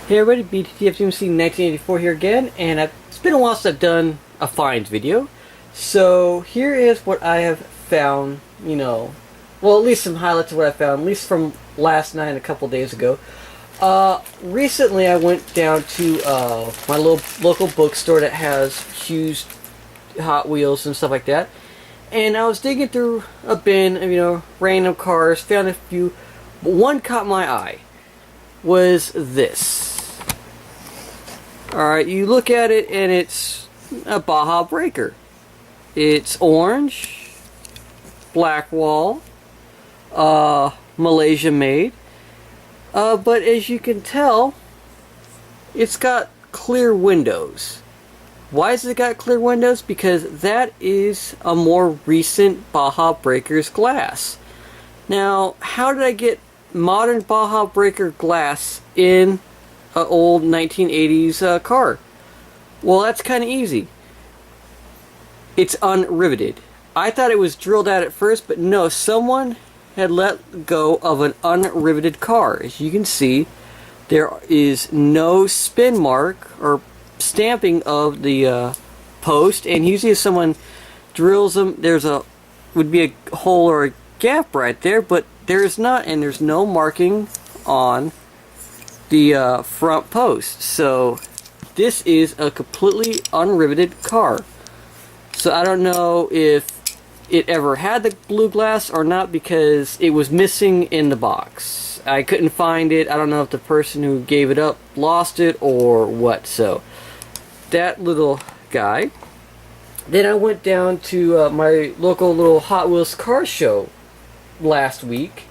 Hey everybody, BTTFMC 1984 here again, and it's been a while since I've done a finds video. So here is what I have found, well, at least some highlights of what I found, at least from last night and a couple days ago. Recently I went down to my little local bookstore that has used Hot Wheels and stuff like that. And I was digging through a bin of, random cars, found a few, but one caught my eye. Was this. Alright, you look at it and it's a Baja Breaker. It's orange, black wall, Malaysia made. But as you can tell, it's got clear windows. Why has it got clear windows? Because that is a more recent Baja Breaker's glass. Now, how did I get modern Baja Breaker glass in an old 1980s car? Well, that's kind of easy. It's unriveted. I thought it was drilled out at first, but no, someone had let go of an unriveted car. As you can see, there is no spin mark or stamping of the post, and usually if someone drills them, would be a hole or a gap right there, but there is not, and there's no marking on the front post. So this is a completely unriveted car. So I don't know if it ever had the blue glass or not, because it was missing in the box. I couldn't find it. I don't know if the person who gave it up lost it or what. So that little guy. Then I went down to my local little Hot Wheels car show last week,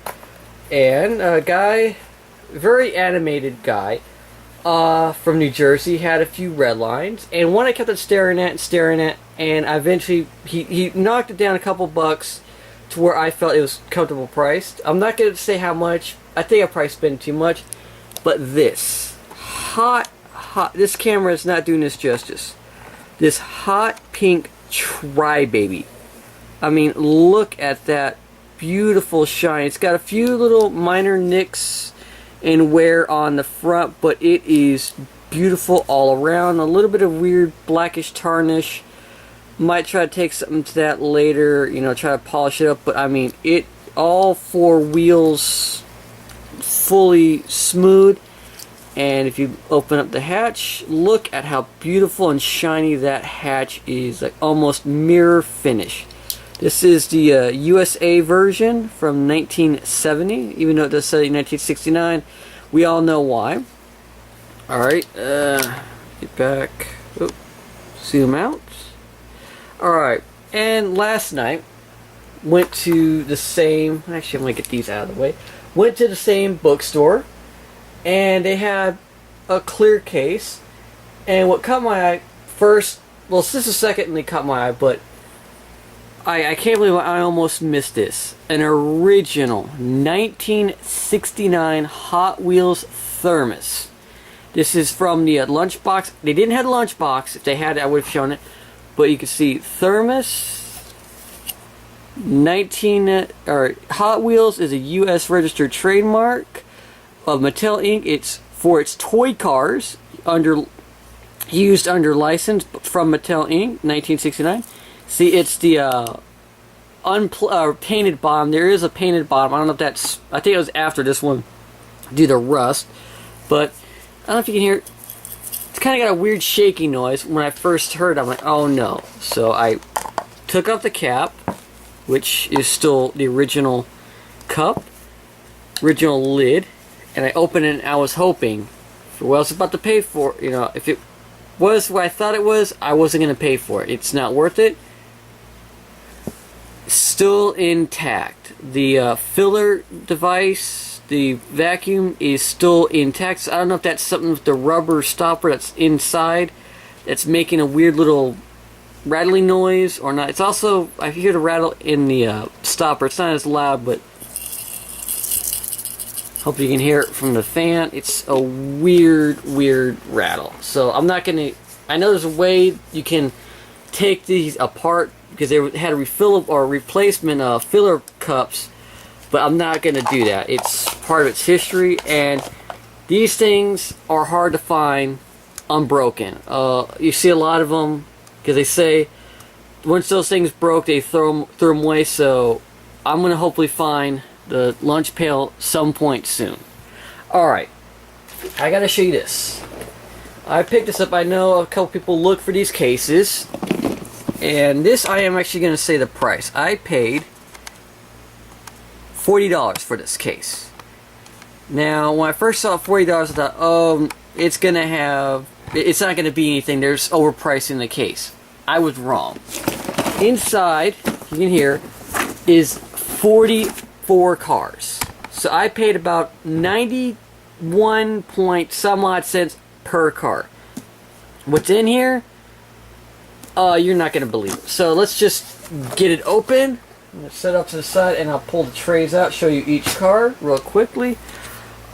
and a guy, very animated guy, from New Jersey, had a few red lines, and one I kept on staring at, and eventually he knocked it down a couple bucks to where I felt it was comfortable priced. I'm not going to say how much. I think I probably spent too much, but this this camera is not doing this justice. This hot pink Tri-Baby. I mean, look at that beautiful shine. It's got a few little minor nicks and wear on the front, but it is beautiful all around. A little bit of weird blackish tarnish. Might try to take something to that later, try to polish it up, but I mean, all four wheels fully smooth. And if you open up the hatch, look at how beautiful and shiny that hatch is, like almost mirror finish. This is the USA version from 1970, even though it does say 1969. We all know why. Alright, get back. Oop, zoom out. Alright, and last night, went to the same, actually I'm going to get these out of the way. Went to the same bookstore, and they had a clear case. And what caught my eye first, well, this is the second and they caught my eye, but I can't believe I almost missed this. An original 1969 Hot Wheels Thermos. This is from the lunchbox. They didn't have a lunchbox. If they had it, I would have shown it. But you can see Thermos Hot Wheels is a U.S. registered trademark of Mattel Inc. It's for its toy cars used under license from Mattel Inc. 1969. See, it's the painted bottom. There is a painted bottom. I don't know if that's, I think it was after this one due to rust, but I don't know if you can hear it. It's kind of got a weird shaking noise. When I first heard it, I'm like, oh no. So I took off the cap, which is still the original cup, original lid, and I opened it, and I was hoping for what I was about to pay for. If it was what I thought it was, I wasn't going to pay for it. It's not worth it. Still intact. The filler device, the vacuum, is still intact. So I don't know if that's something with the rubber stopper that's inside that's making a weird little rattling noise or not. It's also, I hear the rattle in the stopper. It's not as loud, but hope you can hear it from the fan. It's a weird rattle. So I'm not going to, I know there's a way you can take these apart, because they had a refill or replacement filler cups, but I'm not going to do that. It's part of its history, and These things are hard to find unbroken. You see a lot of them because they say once those things broke, they throw them away. So I'm gonna hopefully find the lunch pail some point soon. All right, I gotta show you this. I picked this up. I know a couple people look for these cases, and this I am actually gonna say the price. I paid $40 for this case. Now, when I first saw $40, I thought, oh, it's not gonna be anything. There's overpricing the case. I was wrong. Inside, you can hear, is 44 cars. So I paid about 91 point some odd cents per car. What's in here? You're not gonna believe it. So let's just get it open. I'm gonna set it up to the side, and I'll pull the trays out, show you each car real quickly.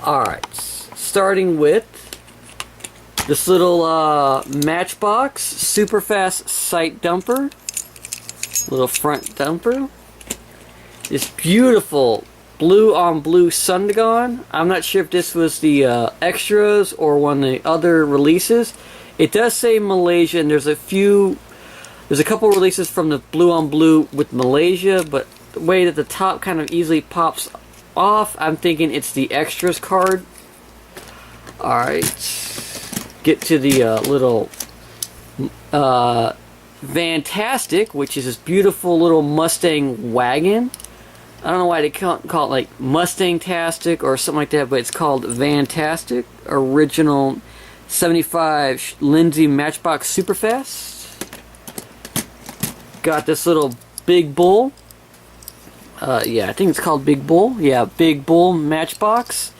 Alright, starting with this little Matchbox super fast sight dumper, little front dumper. This beautiful blue on blue Sundagon. I'm not sure if this was the extras or one of the other releases. It does say Malaysia, and there's a couple releases from the blue on blue with Malaysia, but the way that the top kind of easily pops off, I'm thinking it's the extras card. Alright, get to the little Vantastic, which is this beautiful little Mustang wagon. I don't know why they call it like Mustang-tastic or something like that, but it's called Vantastic. Original 75 Lindsay Matchbox Superfast. Got this little Big Bull. Yeah, I think it's called Big Bull. Yeah, Big Bull Matchbox.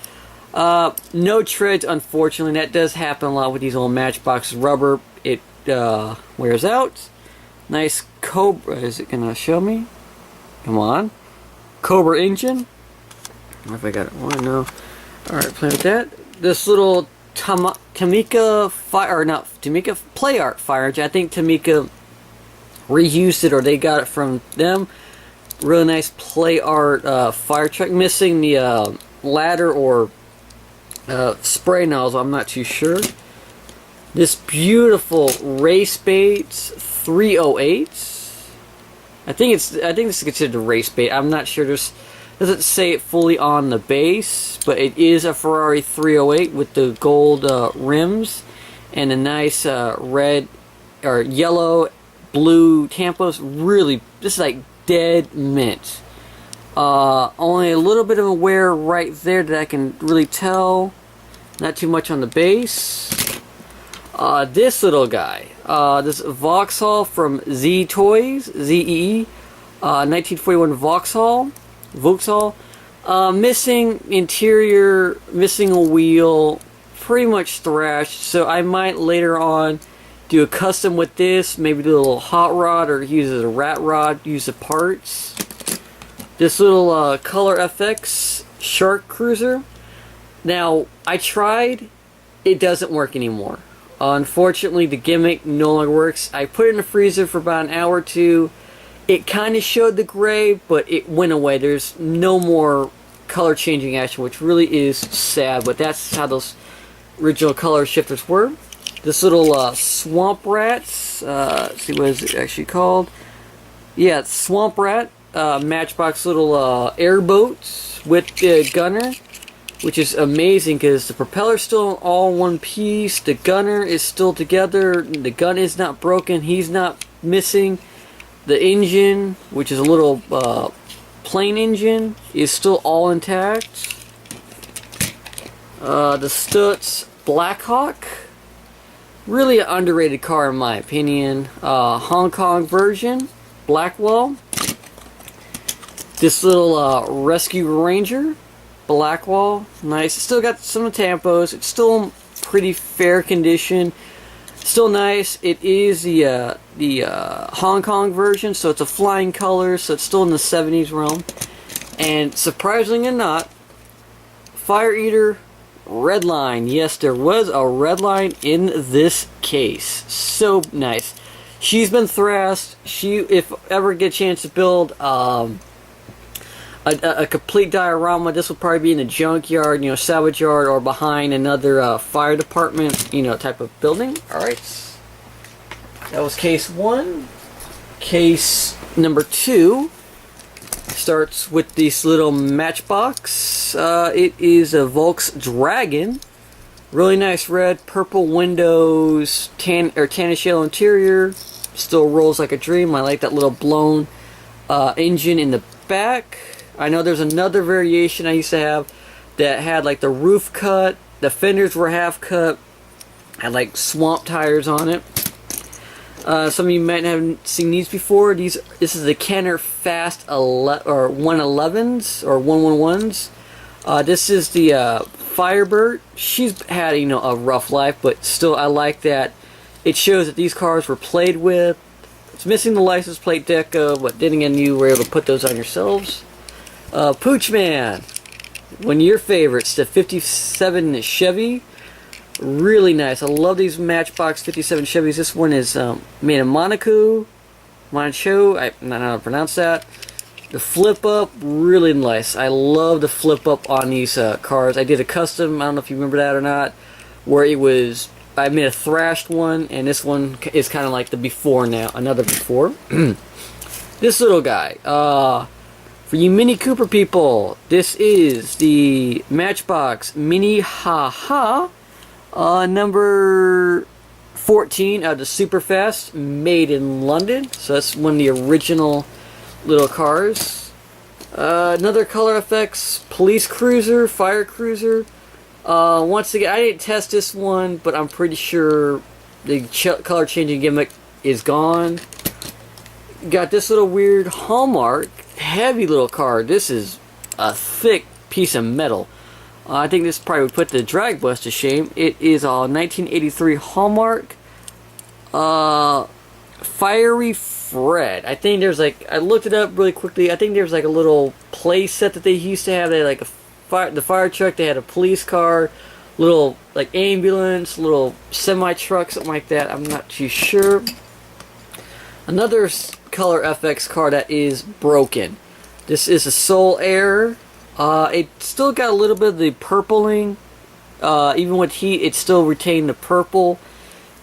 No treads, unfortunately. That does happen a lot with these old Matchbox rubber. It wears out. Nice Cobra. Is it gonna show me? Come on. Cobra engine. I don't know if I got it. Oh, no. Alright, play with that. This little Tamica fire, or not Tamica, Play Art fire engine. I think Tamica reused it, or they got it from them. Really nice Play Art fire truck. Missing the ladder or spray nozzle. I'm not too sure. This beautiful Race Baits 308. I think this is considered a race bait. I'm not sure. Doesn't say it fully on the base, but it is a Ferrari 308 with the gold rims and a nice red or yellow, blue tampos. Really, this is like dead mint. Only a little bit of a wear right there that I can really tell. Not too much on the base. This little guy. This Vauxhall from Z Toys, ZEE, 1941 Vauxhall. Missing interior, missing a wheel, pretty much thrashed. So I might later on do a custom with this, maybe do a little hot rod or use it as a rat rod, use the parts. This little Color FX Shark Cruiser. Now, I tried, it doesn't work anymore. Unfortunately, the gimmick no longer works. I put it in the freezer for about an hour or two. It kind of showed the gray, but it went away. There's no more color changing action, which really is sad, but that's how those original color shifters were. This little Swamp Rats, let's see, what is it actually called? Yeah, it's Swamp Rat, Matchbox little airboat with the gunner. Which is amazing because the propeller's still all one piece, the gunner is still together, the gun is not broken, he's not missing. The engine, which is a little plain engine, is still all intact. The Stutz Blackhawk, really an underrated car in my opinion. Hong Kong version, Blackwell. This little Rescue Ranger. Blackwall, nice. It's still got some tampos. It's still in pretty fair condition. Still nice. It is the Hong Kong version, so it's a flying color, so it's still in the 70s realm. And surprisingly not, Fire Eater Redline. Yes, there was a Redline in this case. So nice. She's been thrashed. If ever get a chance to build a a complete diorama. This would probably be in a junkyard, you know, salvage yard, or behind another fire department, you know, type of building. Alright. That was case 1. Case number 2 starts with this little matchbox. It is a Volkswagen. Really nice red, purple windows, tannish yellow interior. Still rolls like a dream. I like that little blown engine in the back. I know there's another variation I used to have that had like the roof cut, the fenders were half cut, had like swamp tires on it. Some of you might have seen these before. This is the Kenner Fast 111s or 111s. This is the Firebird. She's had, you know, a rough life, but still I like that it shows that these cars were played with. It's missing the license plate deco, but then again, you were able to put those on yourselves. Pooch Man, one of your favorites, the 57 Chevy. Really nice. I love these Matchbox 57 Chevys. This one is made in Monaco. I don't know how to pronounce that. The flip up, really nice. I love the flip up on these cars. I did a custom, I don't know if you remember that or not, where it was, I made a thrashed one, and this one is kind of like the before now, another before. This little guy, for you Mini Cooper people, this is the Matchbox Mini Ha-Ha, number 14 out of the Superfast, made in London. So that's one of the original little cars. Another Color FX police cruiser, fire cruiser. Once again, I didn't test this one, but I'm pretty sure the color changing gimmick is gone. Got this little weird Hallmark, heavy little car. This is a thick piece of metal. I think this probably would put the drag bus to shame. It is a 1983 Hallmark. Fiery Fred. I think there's like, I looked it up really quickly. I think there's like a little play set that they used to have. They had like the fire truck. They had a police car, little like ambulance, little semi truck, something like that. I'm not too sure. Another Color FX car that is broken. This is a Soul Air. It still got a little bit of the purpling. Even with heat, it still retained the purple,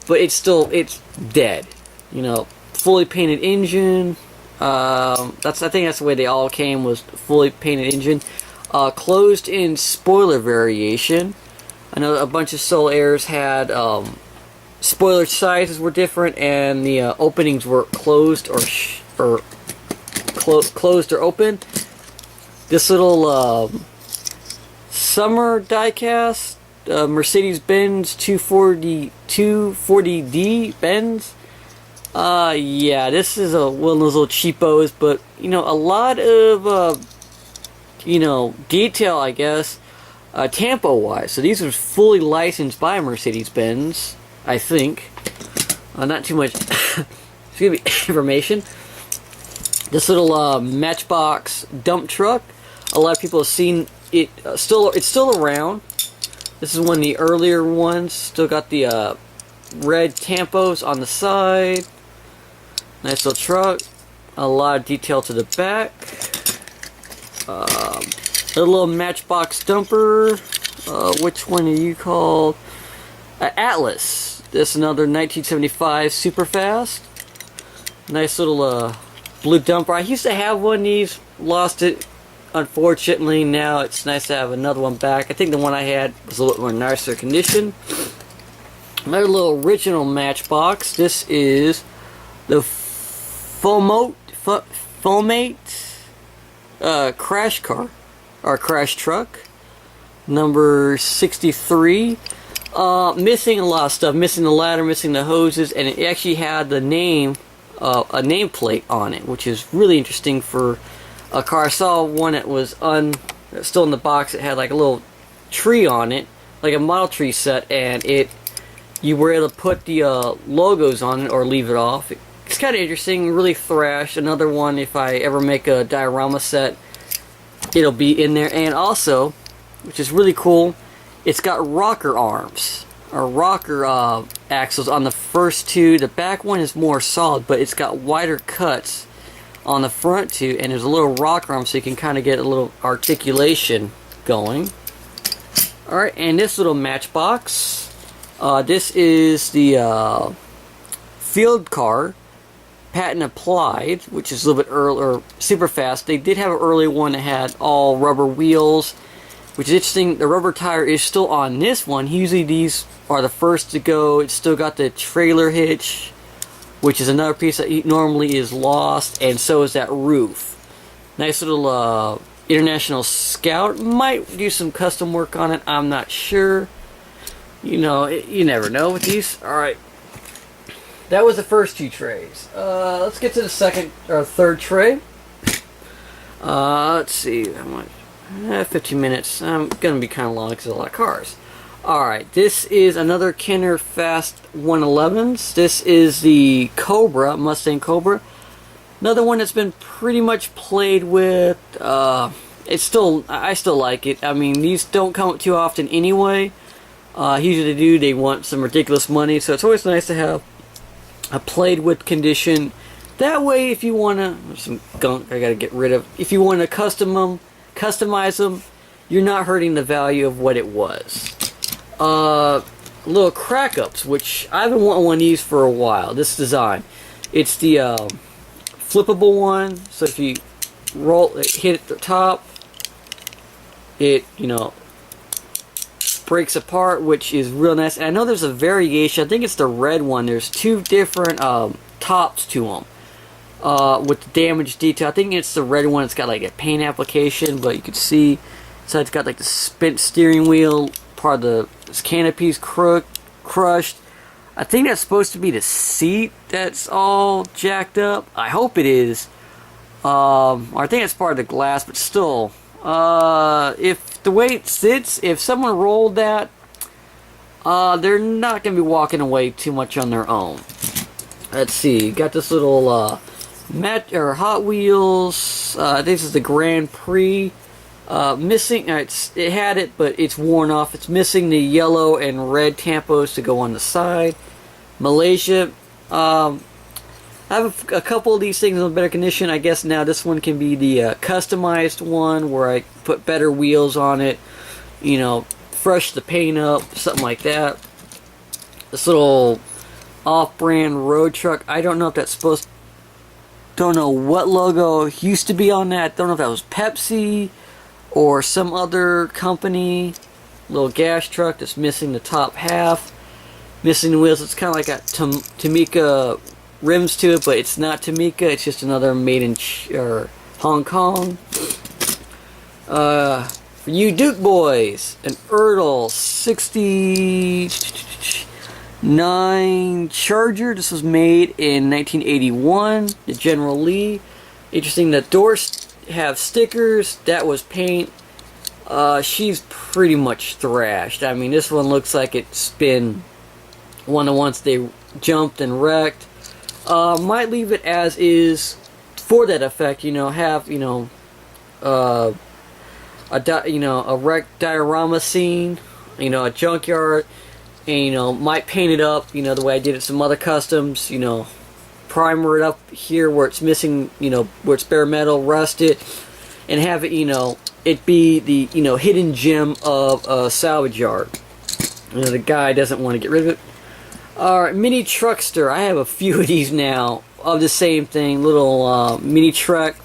but it's dead. You know, fully painted engine. I think that's the way they all came, was fully painted engine. Closed in spoiler variation. I know a bunch of Soul Airs had spoiler sizes were different, and the openings were closed or closed or open. This little summer diecast, Mercedes-Benz 240D Benz. Yeah, this is one of those little cheapos, but you know, a lot of you know, detail, I guess, Tampo-wise. So these are fully licensed by Mercedes-Benz, I think. Not too much excuse me, information. This little Matchbox dump truck. A lot of people have seen it. It's still around. This is one of the earlier ones. Still got the red tampos on the side. Nice little truck. A lot of detail to the back. A little Matchbox dumper. Which one are you called? Atlas. This is another 1975 Superfast. Nice little blue dumper. I used to have one of these. Lost it, unfortunately. Now it's nice to have another one back. I think the one I had was a little more nicer condition. Another little original Matchbox. This is the Fomate crash car, or crash truck, number 63. Missing a lot of stuff. Missing the ladder, missing the hoses, and it actually had the name, a nameplate on it, which is really interesting for a car. I saw one that was still in the box. It had like a little tree on it, like a Model Tree set, and you were able to put the logos on it or leave it off. It's kind of interesting, really thrashed. Another one, if I ever make a diorama set, it'll be in there. And also, which is really cool, it's got rocker arms, or rocker axles on the first two. The back one is more solid, but it's got wider cuts on the front too, and there's a little rocker arm so you can kind of get a little articulation going. Alright, and this little matchbox, this is the field car, patent applied, which is a little bit early, or super fast. They did have an early one that had all rubber wheels, which is interesting. The rubber tire is still on this one. Usually these are the first to go. It's still got the trailer hitch, which is another piece that normally is lost, and so is that roof. Nice little International Scout. Might do some custom work on it, I'm not sure. You know, you never know with these. Alright, that was the first two trays. Let's get to the second or third tray. Let's see, how much? 15 minutes. I'm gonna be kind of long because there's a lot of cars. Alright, this is another Kenner Fast 111s. This is the Cobra, Mustang Cobra. Another one that's been pretty much played with. I still like it. I mean, these don't come up too often anyway. Usually they want some ridiculous money, so it's always nice to have a played with condition. That way, if you want to, there's some gunk I gotta get rid of. If you want to customize them, you're not hurting the value of what it was. Little crack ups, which I've been wanting one of these for a while. This design, it's the flippable one. So if you hit at the top, it breaks apart, which is real nice. And I know there's a variation. I think it's the red one. There's two different tops to them with the damage detail. I think it's the red one. It's got like a paint application, but you can see so it's got like the spent steering wheel. Part of the canopy's crushed. I think that's supposed to be the seat that's all jacked up. I hope it is. I think it's part of the glass, but still, if the way it sits, if someone rolled that, they're not going to be walking away too much on their own. Let's see, got this little Hot Wheels. This is the Grand Prix. Missing, it had it, but it's worn off. It's missing the yellow and red tampos to go on the side. Malaysia. I have a couple of these things in better condition. I guess now this one can be the customized one where I put better wheels on it. You know, fresh the paint up, something like that. This little off-brand road truck. I don't know if that's supposed. Don't know what logo used to be on that. Don't know if that was Pepsi or some other company. Little gas truck that's missing the top half, missing the wheels. It's kind of like a Tamica rims to it, but it's not Tamica. It's just another made in Hong Kong. For you Duke boys, an Ertl 69 Charger. This was made in 1981. The General Lee. Interesting. The doors have stickers. That was paint. She's pretty much thrashed. I mean, this one looks like it's been one of the ones they jumped and wrecked. Might leave it as is for that effect. Have a wrecked diorama scene. A junkyard, and might paint it up. The way I did it some other customs. Primer it up here where it's missing, where it's bare metal, rust it, and have it, it be the, hidden gem of a salvage yard. The guy doesn't want to get rid of it. Alright, mini truckster. I have a few of these now of the same thing, little mini truck.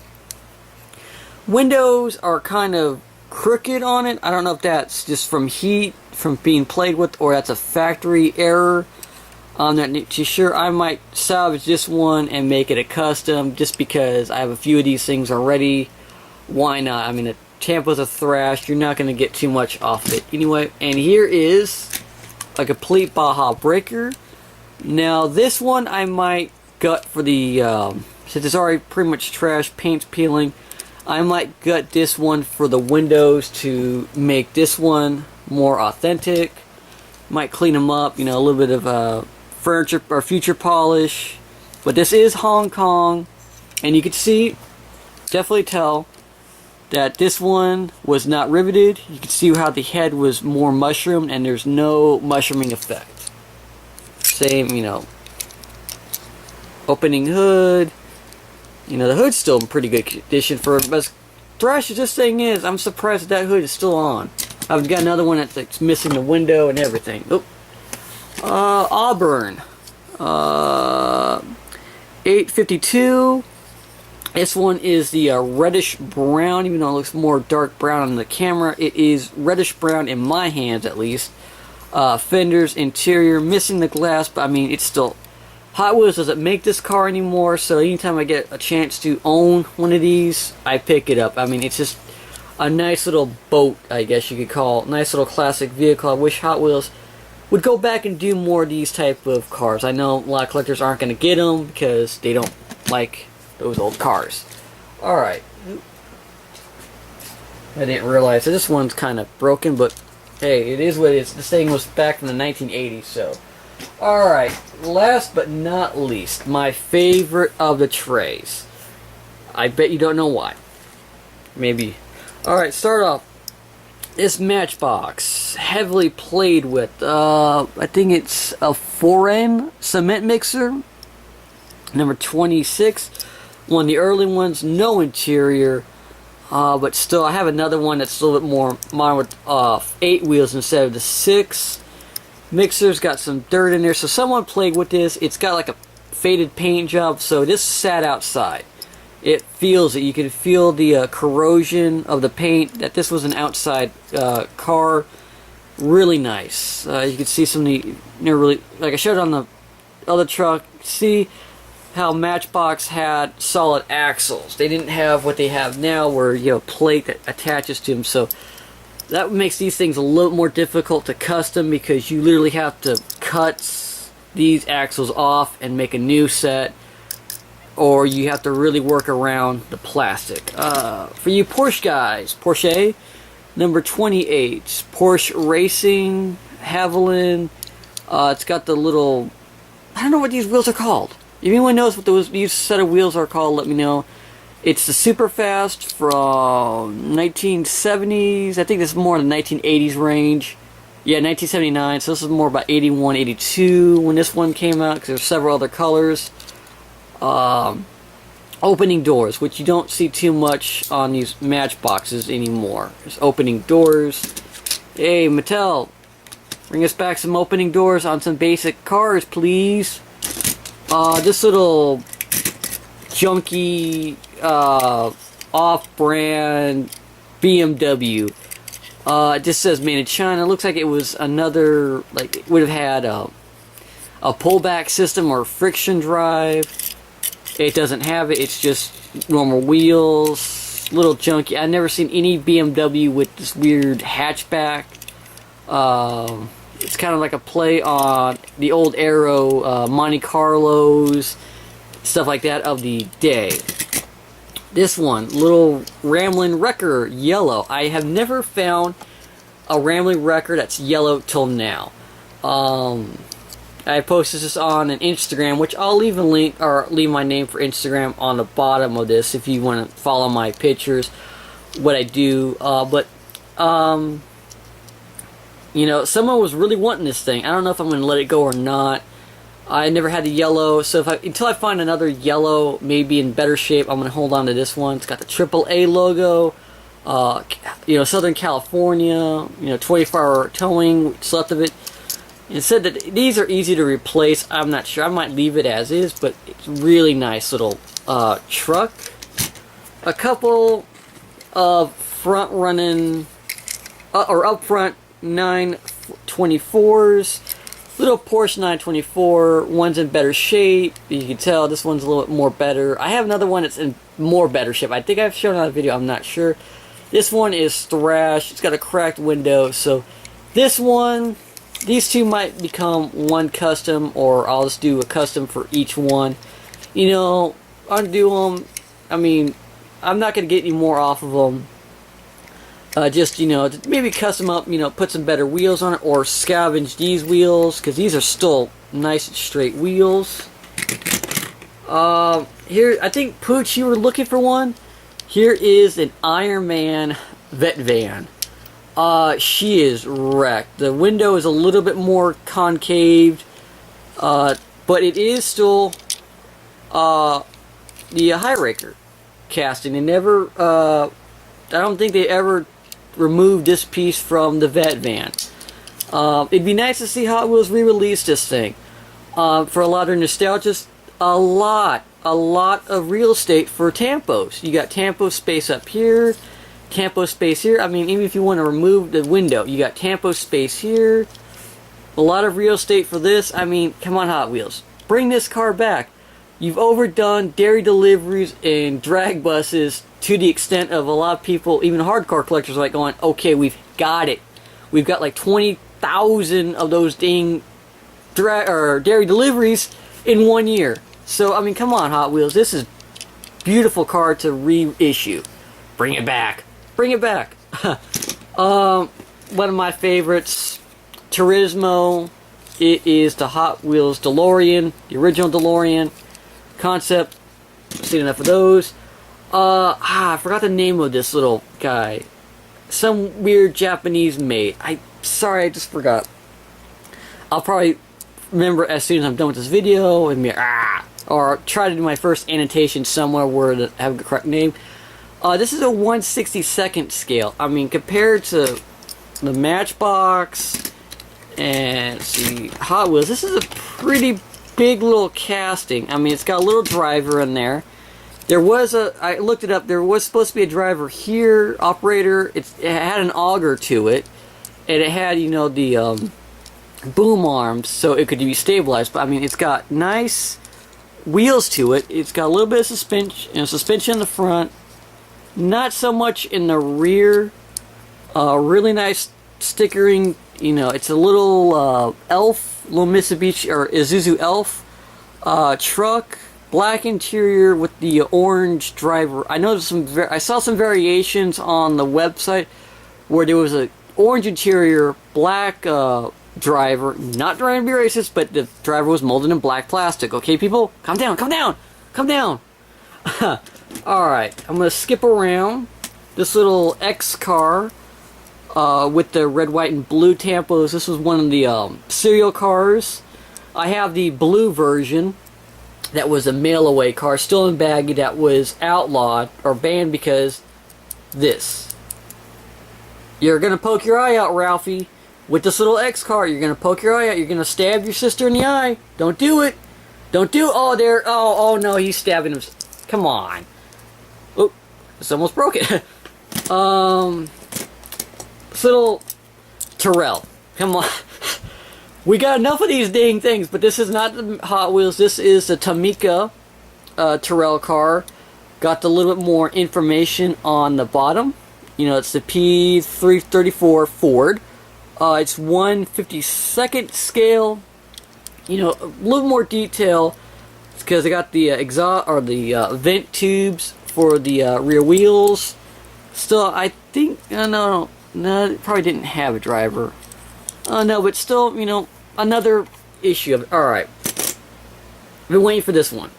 Windows are kind of crooked on it. I don't know if that's just from heat, from being played with, or that's a factory error. I'm not too sure. I might salvage this one and make it a custom just because I have a few of these things already. Why not? I mean, the tampos are thrashed. You're not going to get too much off of it. Anyway, and here is a complete Baja Breaker. Now, this one I might gut for the, since it's already pretty much trash, paint's peeling, I might gut this one for the windows to make this one more authentic. Might clean them up, a little bit of furniture or future polish, but this is Hong Kong, and you can see, definitely tell that this one was not riveted. You can see how the head was more mushroomed, and there's no mushrooming effect. Same, opening hood, You know, the hood's still in pretty good condition for as trash as this thing is. I'm surprised that hood is still on. I've got another one that's missing the window and everything. Oop. Auburn. 852. This one is the reddish brown, even though it looks more dark brown on the camera. It is reddish brown in my hands, at least. Fenders, interior, missing the glass, but I mean, it's still... Hot Wheels doesn't make this car anymore, so anytime I get a chance to own one of these, I pick it up. I mean, it's just a nice little boat, I guess you could call it. Nice little classic vehicle. I wish Hot Wheels would go back and do more of these type of cars. I know a lot of collectors aren't going to get them because they don't like those old cars. Alright. I didn't realize that this one's kind of broken, but hey, it is what it is. This thing was back from the 1980s, so. Alright, last but not least, my favorite of the trays. I bet you don't know why. Maybe. Alright, start off. This Matchbox, heavily played with, I think it's a Foran cement mixer. Number 26. One of the early ones, no interior. But still, I have another one that's a little bit more modern with 8 wheels instead of the 6. Mixer's got some dirt in there, so someone played with this. It's got like a faded paint job, so this sat outside. It feels it. You can feel the corrosion of the paint. That this was an outside car. Really nice. You can see some of the, really, like I showed on the other truck. See how Matchbox had solid axles. They didn't have what they have now, where you know plate that attaches to them. So that makes these things a little more difficult to custom because you literally have to cut these axles off and make a new set, or you have to really work around the plastic. For you Porsche guys, Porsche, number 28, Porsche Racing, Havilland. It's got the little, I don't know what these wheels are called. If anyone knows what these set of wheels are called, let me know. It's the Superfast from 1970s. I think this is more in the 1980s range. Yeah, 1979. So this is more about 81, 82 when this one came out, because there's several other colors. Opening doors, which you don't see too much on these Matchboxes anymore. There's opening doors. Hey, Mattel, bring us back some opening doors on some basic cars, please. This little junky off-brand BMW. It just says made in China. It looks like it was another, like it would have had a pullback system or friction drive. It doesn't have it. It's just normal wheels. Little junky. I've never seen any BMW with this weird hatchback. It's kind of like a play on the old Aero Monte Carlos, stuff like that of the day. This one, little Ramblin' Wrecker yellow. I have never found a Ramblin' Wrecker that's yellow till now. I posted this on an Instagram, which I'll leave a link, or leave my name for Instagram on the bottom of this if you want to follow my pictures, what I do. You know, someone was really wanting this thing. I don't know if I'm going to let it go or not. I never had the yellow, so until I find another yellow, maybe in better shape, I'm going to hold on to this one. It's got the AAA logo, you know, Southern California, you know, 24-hour towing, what's left of it. It said that these are easy to replace. I'm not sure. I might leave it as is, but it's really nice little truck. A couple of front-running, or up-front 924s. Little Porsche 924, one's in better shape. You can tell this one's a little bit more better. I have another one that's in more better shape. I think I've shown on a video, I'm not sure. This one is thrashed. It's got a cracked window. So this one, these two might become one custom, or I'll just do a custom for each one. You know, undo them. I mean, I'm not going to get any more off of them. Just, you know, maybe custom up, you know, put some better wheels on it, or scavenge these wheels, because these are still nice and straight wheels. Here, I think, Pooch, you were looking for one. Here is an Iron Man vet van. She is wrecked. The window is a little bit more concaved, but it is still the High-Raker casting. They never, I don't think they ever removed this piece from the vet van. It'd be nice to see Hot Wheels re-release this thing. For a lot of nostalgists, a lot of real estate for tampos. You got tampo space up here, tampo space here. I mean, even if you want to remove the window, you got tampo space here. A lot of real estate for this. I mean, come on, Hot Wheels. Bring this car back. You've overdone dairy deliveries and drag buses to the extent of a lot of people, even hardcore collectors, are like going, okay, we've got it. We've got like 20,000 of those dang dairy deliveries in 1 year. So, I mean, come on, Hot Wheels. This is a beautiful car to reissue. Bring it back. Bring it back. One of my favorites, Turismo. It is the Hot Wheels DeLorean, the original DeLorean concept. I've seen enough of those. I forgot the name of this little guy. Some weird Japanese made. Sorry, I just forgot. I'll probably remember as soon as I'm done with this video and be or try to do my first annotation somewhere where to have the correct name. This is a 1/62nd scale. I mean, compared to the Matchbox and let's see, Hot Wheels, this is a pretty big little casting. I mean, it's got a little driver in there. There was I looked it up, there was supposed to be a driver here, operator. It had an auger to it, and it had, you know, the boom arms so it could be stabilized. But I mean, it's got nice wheels to it. It's got a little bit of suspension in the front, not so much in the rear. Really nice stickering. You know, it's a little Elf, little Mitsubishi or Isuzu Elf truck, black interior with the orange driver. I noticed I saw some variations on the website where there was a orange interior, black driver. Not trying to be racist, but the driver was molded in black plastic. Okay, people, calm down, calm down, calm down. All right, I'm gonna skip around this little X car. With the red, white, and blue tampos. This was one of the serial cars. I have the blue version. That was a mail-away car, still in baggy, that was outlawed or banned because this. You're going to poke your eye out, Ralphie. With this little X car, you're going to poke your eye out. You're going to stab your sister in the eye. Don't do it. Don't do it. Oh, there. Oh, no, he's stabbing him. Come on. Oh, this almost broke it. This little Terrell. Come on. We got enough of these dang things, but this is not the Hot Wheels. This is the Tamiya Terrell car. Got a little bit more information on the bottom. You know, it's the P334 Ford. It's 1/52nd scale. You know, a little more detail because I got the exhaust or the vent tubes for the rear wheels. Still, I think no, it probably didn't have a driver. No, but still, you know, another issue of it. Alright. I've been waiting for this one.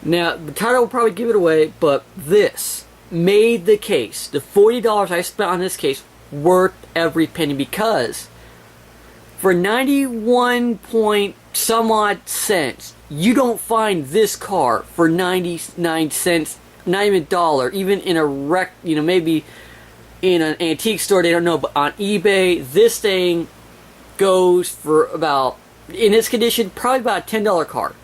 Now, the title will probably give it away, but this made the case. The $40 I spent on this case worth every penny because for 91 point some odd cents, you don't find this car for 99 cents, not even a dollar, even in a you know, maybe in an antique store, they don't know, but on eBay, this thing goes for about, in its condition, probably about a $10 car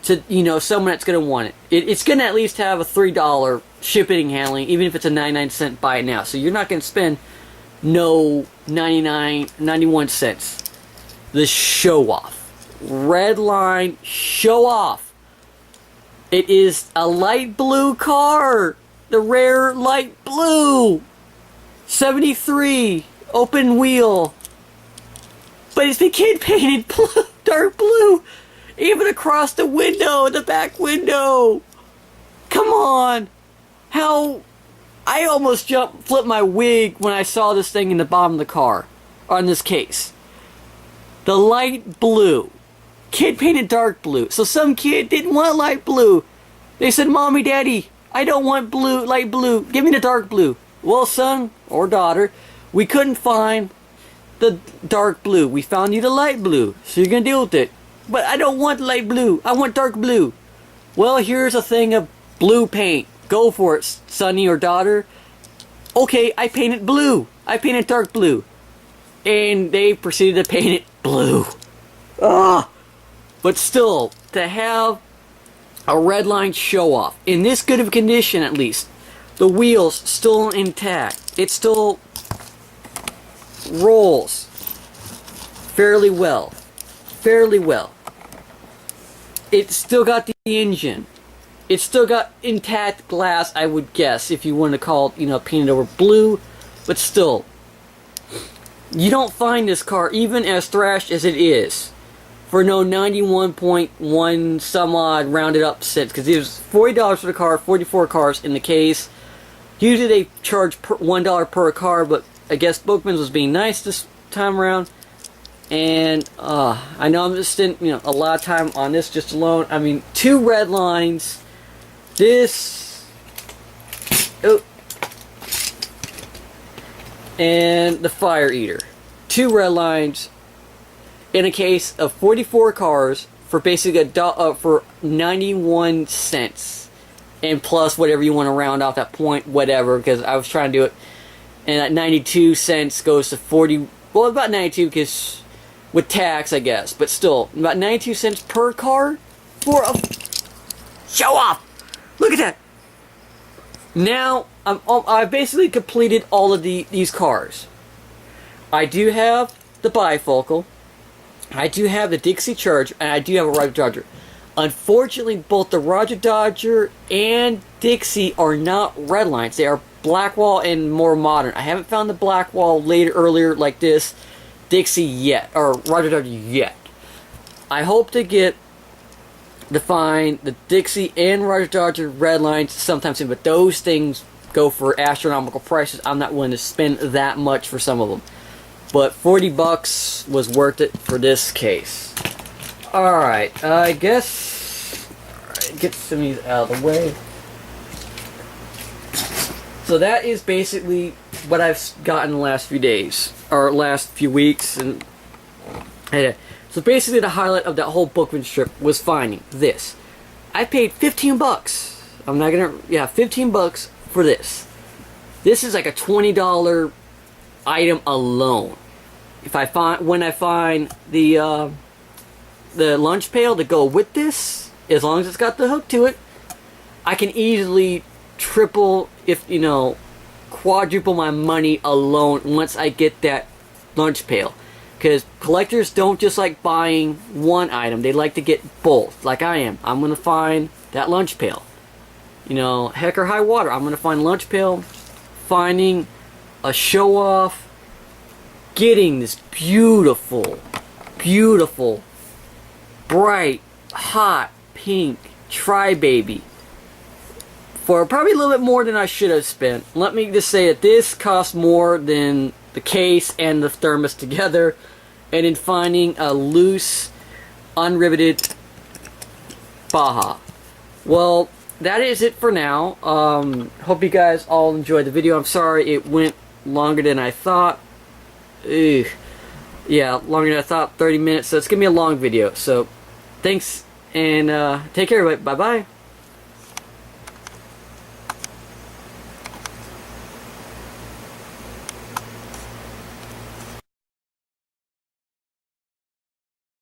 to, you know, someone that's going to want it. It's going to at least have a $3 shipping and handling, even if it's a 99-cent buy it now. So you're not going to spend no 91 cents. The show off. Red line show off. It is a light blue car. The rare light blue. 73 open wheel, but it's been kid painted blue, dark blue, even across the window, the back window. Come on, how I almost flipped my wig when I saw this thing in the bottom of the car on this case. The light blue, kid painted dark blue. So some kid didn't want light blue. They said, "Mommy, Daddy, I don't want blue, light blue. Give me the dark blue." Well, son or daughter, we couldn't find the dark blue. We found you the light blue, so you're gonna deal with it. But I don't want light blue. I want dark blue. Well, here's a thing of blue paint. Go for it, sonny or daughter. Okay, I painted blue. I painted dark blue. And they proceeded to paint it blue. Ugh. But still, to have a Redline show-off, in this good of a condition at least, the wheels still intact. It still rolls fairly well. Fairly well. It's still got the engine. It's still got intact glass, I would guess, if you want to call it, you know, painted over blue. But still, you don't find this car, even as thrashed as it is, for no 91.1 some odd rounded up cents, because it was $40 for the car, 44 cars in the case. Usually they charge $1 per car, but I guess Bookmans was being nice this time around. And I know I'm just spending, you know, a lot of time on this just alone. I mean, 2 Redlines, this, oh, and the Fire Eater. 2 Redlines in a case of 44 cars for basically for 91 cents, and plus whatever you want to round off that point, whatever, because I was trying to do it, and that 92 cents goes to 40. Well, about 92 because with tax, I guess, but still about 92 cents per car for a show off. Look at that. Now I've basically completed all of these cars. I do have the bifocal. I do have the Dixie Charger, and I do have a Roger Dodger. Unfortunately, both the Roger Dodger and Dixie are not Redlines. They are Blackwall and more modern. I haven't found the Blackwall earlier like this Dixie yet, or Roger Dodger yet. I hope to find the Dixie and Roger Dodger Redlines sometime soon, but those things go for astronomical prices. I'm not willing to spend that much for some of them. But $40 was worth it for this case. Alright, I guess... Alright, get some of these out of the way. So that is basically what I've gotten the last few days. Or last few weeks. And so basically the highlight of that whole Bookman trip was finding this. I paid $15. I'm not gonna... Yeah, $15 for this. This is like a $20 item alone. When I find the lunch pail to go with this, as long as it's got the hook to it, I can easily triple, if you know, quadruple my money alone once I get that lunch pail. Because collectors don't just like buying one item, they like to get both, like I am. I'm gonna find that lunch pail. You know, heck or high water, I'm gonna find lunch pail, finding a show off, getting this beautiful, beautiful, bright, hot, pink Tri-Baby for probably a little bit more than I should have spent. Let me just say that this cost more than the case and the thermos together, and in finding a loose, unriveted Baja. Well, that is it for now. Hope you guys all enjoyed the video. I'm sorry it went longer than I thought. Ugh. Yeah, longer than I thought, 30 minutes, so it's gonna be a long video. So, thanks, and take care, everybody. Bye-bye.